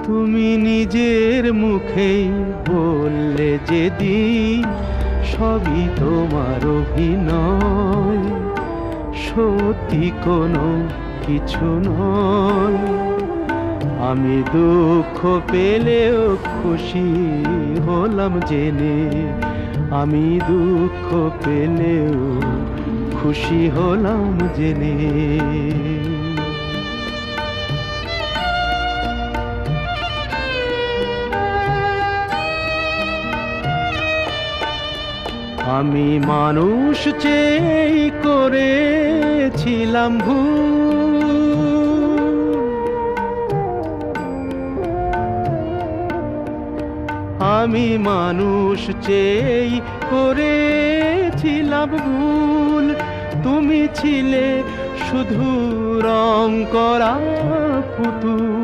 তুমি নিজের মুখেই বললে যেদিন সবই তোমার অভিনয়, সত্যি কোনো কিছু নয়। আমি দুঃখ পেলেও খুশি হলাম জেনে, আমি দুঃখ পেলেও খুশি হলাম জেনে। আমি মানুষ চেয়ে করেছিলাম ভুল, আমি মানুষ চেয়ে করেছিলাম ভুল। তুমি ছিলে শুধু রং করা পুতুল।